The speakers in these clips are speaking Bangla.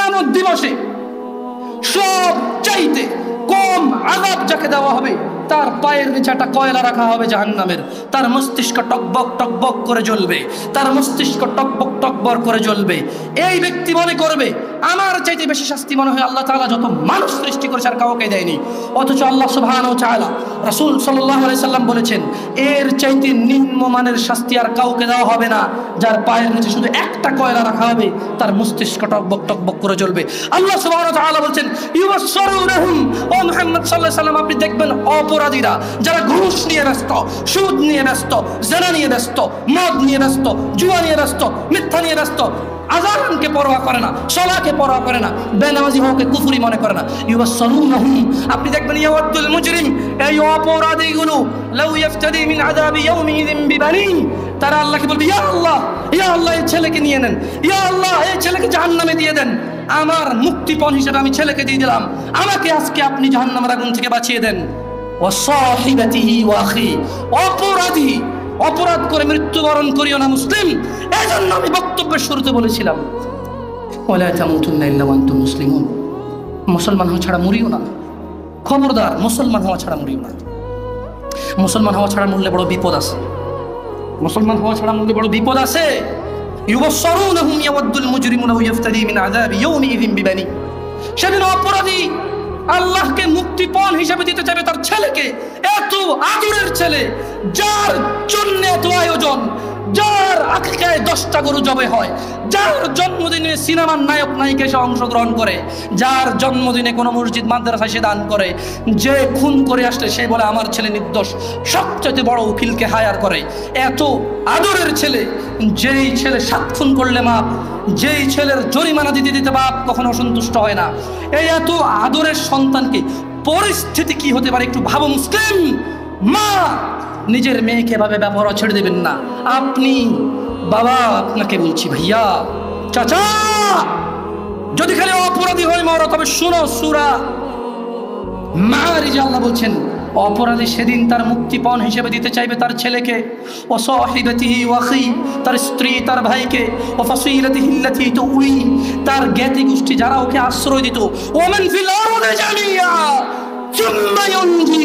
কিয়ামত দিবসে সব চাইতে কম আযাব যাকে দেওয়া হবে, তার পায়ের নিচে একটা কয়লা রাখা হবে জাহান্নামের, তার মস্তিষ্ক টকবক টকবক করে জ্বলবে, তার মস্তিষ্ক টকবক টকবক করে জ্বলবে। এই ব্যক্তি মনে করবে আমার চাইতে বেশি শাস্তি মনে হয় আল্লাহ তাআলা যত মানুষ সৃষ্টি করেছে আর কাউকে দেয়নি। অথচ আল্লাহ সুবহানাহু ওয়া তাআলা, রাসূল সাল্লাল্লাহু আলাইহি সাল্লাম বলেছেন এর চাইতে নিম্নমানের শাস্তি আর কাউকে দেওয়া হবে না, যার পায়ের নিচে শুধু একটা কয়লা রাখা হবে, তার মস্তিষ্ক টকবক টকবক করে জ্বলবে। আল্লাহ সুবহানাহু ওয়া তাআলা বলেন ইউবাসসিরুনহুম, ও মুহাম্মদ সাল্লাল্লাহু আলাইহি সাল্লাম আপনি দেখবেন অপরাধীরা যারা ঘুষ নিয়ে ব্যস্ত, সুদ নিয়ে ব্যস্ত, জিনা নিয়ে ব্যস্ত, মদ নিয়ে ব্যস্ত, জুয়া নিয়ে ব্যস্ত, মিথ্যা নিয়ে ব্যস্ত, আযানকে পরোয়া করে না, সালাকে পরোয়া করে না, বেনামাজি হওয়াকে কুফরি মনে করে না। ইউবাসসিরুনহুম, আপনি দেখবেন ইয়াওয়াদুল মুজরিম, এই অপরাধীগুলো লাউ ইফতাদি মিন আযাবি ইয়াউমিযিন বিবানি, তারা আল্লাহকে বলবে ইয়া আল্লাহ, ইয়া আল্লাহ এই ছেলেকে নিয়ে নেন, ইয়া আল্লাহ এই ছেলেকে জাহান্নামে দিয়ে দেন, আমার মুক্তিপণ হিসেবে আমি ছেলেকে দিয়ে দিলাম, আমাকে আজকে আপনি জাহান্নামের আগুন থেকে বাঁচিয়ে দেন। ওয়া সাহিবাতিহি ওয়া আখি, অপরাধী অপরাধ করে মৃত্যুবরণ করিও না মুসলিম। এজন্য আমি বক্তব্যের শুরুতে বলেছিলাম ওয়ালা তামুতুন্না ইল্লা ওয়া আনতুম মুসলিমুন, মুসলমান হওয়া ছাড়া মরিও না, খবরদার মুসলমান হওয়া ছাড়া মরিও না। মুসলমান হওয়া ছাড়া মরলে বড় বিপদ আছে, মুসলমান হওয়া ছাড়া মরলে বড় বিপদ আছে। ইউবাসসিরুনহুম ইয়াওয়াদুল মুজরিমু লাউ ইফতাদি মিন আযাবি ইয়াউমিযিন বিবানি, সেদিন অপরাধী আল্লাহকে মুক্তিপণ হিসেবে দিতে চাইবে তার ছেলেকে, এত আদরের ছেলে যার জন্য এত আয়োজন, যার আকিকায় 10টা গরু জবে হয়, যার জন্মদিনে সিনেমার নায়ক নায়িকা এসে অংশগ্রহণ করে, যার জন্মদিনে কোনো মসজিদ মাদ্রাসায় সে দান করে, যে খুন করে আসলে সে বলে আমার ছেলে নির্দোষ, সবচেয়ে বড় উকিলকে হায়ার করে। এত আদরের ছেলে, যেই ছেলে 7 খুন করলে মাপ, যেই ছেলের জরিমানা দিতে দিতে বাপ কখনো অসন্তুষ্ট হয় না, এই এত আদরের সন্তানকে পরিস্থিতি কি হতে পারে একটু ভাবো মুসলিম। মা নিজের মেয়েকে এভাবে ব্যবহার ছেড়ে দেবেন না। আপনি বাবা, আপনাকে বলছি ভাইয়া, চাচা, যদি খালি অপরাধী হয়ে মরো তবে শুনো সূরা মাআরিজে আল্লাহ বলছেন অপরাধী সেদিন তার মুক্তিপণ হিসেবে দিতে চাইবে তার ছেলেকে, ও সাহিবাতিহি ওয়া আখি, তার স্ত্রী তার ভাইকে, ও ফাসিলাতিহি আল্লাতী তুই, তার জ্ঞাতি গোষ্ঠী যারা ওকে আশ্রয় দিত, ওমান ফিল আরদি জামিয়া সুম্মা ইউনজি,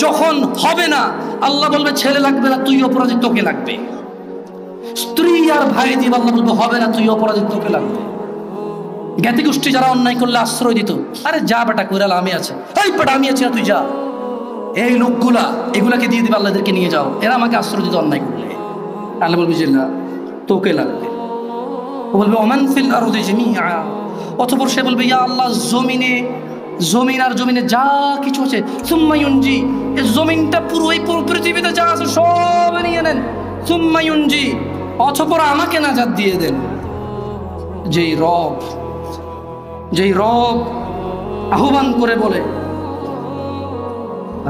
যখন হবে না আল্লাহ বলবে ছেলে লাগবে না তুই অপরাধী তোকে লাগবে, স্ত্রী আর ভাই দিয়ে আল্লাহ বলবে হবে না তুই অপরাধী তোকে লাগবে। জ্ঞাতি গোষ্ঠী যারা অন্যায় করলে আশ্রয় দিত, আরে যা বেটা কইরাল আমি আছে, এই বেটা আমি আছি না তুই যা, এই লোকগুলা এগুলাকে দিয়ে দিবে আল্লাহদেরকে নিয়ে যাও, এরা আমাকে আশ্রয় দিত অন্যায় করলে, আল্লাহ বলবে যে না তোকে লাগবে। ও বলবে ওমান ফিল আরদি জামিআ, অতঃপর সে বলবে ইয়া আল্লাহ জমিন আর জমিনে যা কিছু আছে, সুম্মা ইউনজি, এই জমিনটা পুরো এই পুরো পৃথিবীতে যা আছে সব নিয়ে নেন, সুম্মা ইউনজি, অতঃপর আমাকে নাজাত দিয়ে দেন। যেই রব আহ্বান করে বলে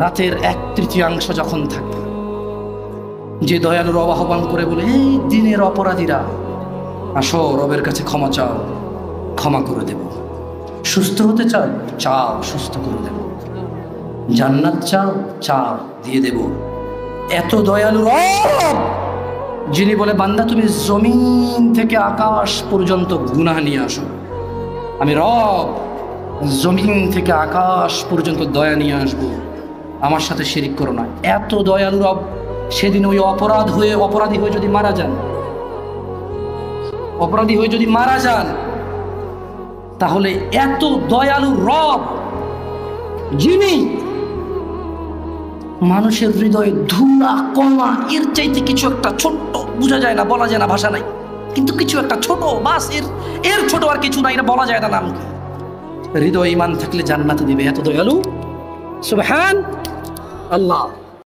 রাতের 1/3 যখন থাকবে, যে দয়ালু রব আহ্বান করে বলে এই দিনের অপরাধীরা আসো রবের কাছে ক্ষমা চাও, ক্ষমা করে দেব, সুস্থ হতে চাও চাও সুস্থ করে দেব, জান্নাত চাও চাও দিয়ে দেব। এত দয়ালু রব যিনি বলে বান্দা তুমি জমিন থেকে আকাশ পর্যন্ত গুনাহ নিয়ে আসো, আমি রব জমিন থেকে আকাশ পর্যন্ত দয়া নিয়ে আসবো, আমার সাথে শিরিক করো না। এত দয়ালু রব সেদিন ওই অপরাধী হয়ে যদি মারা যান, তাহলে এত দয়ালু রব যিনি মানুষের হৃদয়ে ধুলা কণা এর চাইতে কিছু একটা ছোট্ট, বোঝা যায় না, বলা যায় না, ভাষা নাই, কিন্তু কিছু একটা ছোট, বাস এর ছোট আর কিছু নাই, এটা বলা যায় না নাম। হৃদয় ঈমান থাকলে জান্নাতে দিবে, এত দয়ালু সুবহান আল্লাহ।